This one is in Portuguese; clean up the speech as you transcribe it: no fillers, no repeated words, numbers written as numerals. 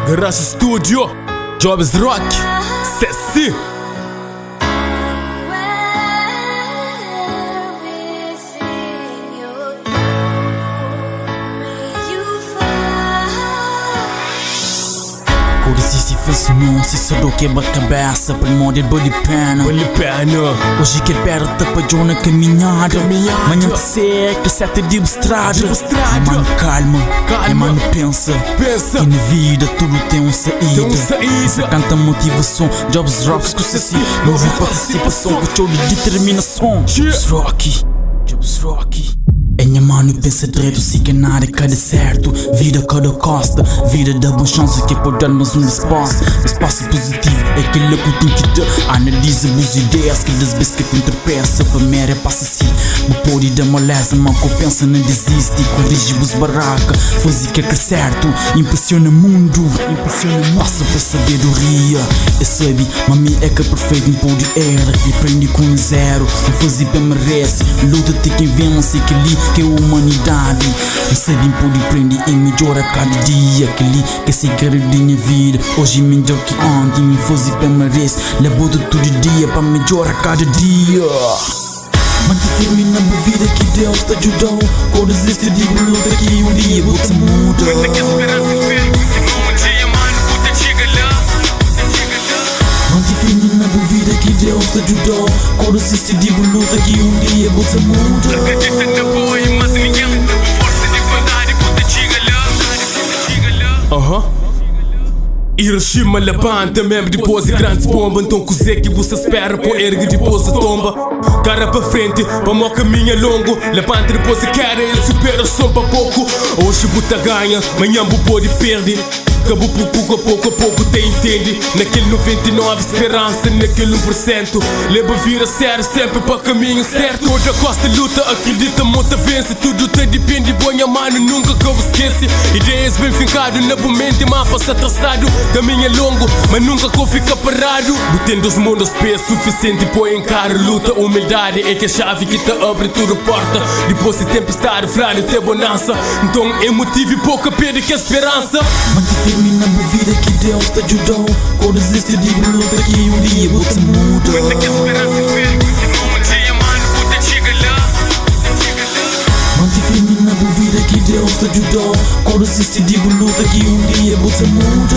Garage Studio, Jobs Rock, Ceci. Se fez não, se só do quebra cabeça, primordial body pena. Hoje quer perto para John na caminhada. Manhã te seca, sete de estrada. Mano calma, mano pensa. Que na vida tudo tem uma saída. Se canta motivação, Jobs Rocks com Ceci. Novo participação, com show de determinação. Jobs Rock, Jobs Rock. Em minha mano pensa direito, se que nada cada certo. Vida cada costa, vida dá boa chance que pode darmos um espaço. Espaço positivo é aquele que tem que dar. Analisa as ideias que das vezes que te interpeça. Para mera passa assim, me pode dar moleza. Mas que pensa não desiste, corrige os barraca. Faz o que é certo, impressiona o mundo. Passa para sabedoria. Eu sabe, mami é que é perfeito, pode era. E prende com zero, e faz para merece. Luta-te quem vence, que ali que é a humanidade. Não sabem poder prender e melhora cada dia. Aquele que se quer de minha vida. Hoje melhor que ontem, me faz para merece. Labuto todo dia para melhorar cada dia. Mantém firme na vida que Deus te ajudou. Quando existe de luta que um dia você muda. Mantém firme na vida que Deus te ajudou. Quando existe de luta que um dia você muda. Hiroshima levanta mesmo depois de grandes bombas. Então cozer que você espera por ergue depois a tomba. Cara pra frente, vamos ao caminho longo. Levanta depois a cara e supera só pra pouco. Hoje buta ganha, amanhã bu pode perder. Acabou pouco a pouco te entende. Naquele 99 esperança, naquele 1%. Leva vira sério sempre para caminho certo. Toda costa luta, acredita, monta vence. Tudo te depende, boa mano, nunca que eu esquece. Ideias bem fincadas na mente, mas passa traçado. Caminho é longo, mas nunca que eu fica parado. Botando os mundos pés suficiente para encarar. Luta, humildade é que a chave que te abre toda porta. Depois de tempestade, frágil, te bonança. Então é motivo e pouca perda que a esperança. Firme na vida que Deus te ajudou. Quando existe de luta que um dia você muda. Mantém firme na vida que Deus te ajudou. Quando existe de luta que um dia você muda.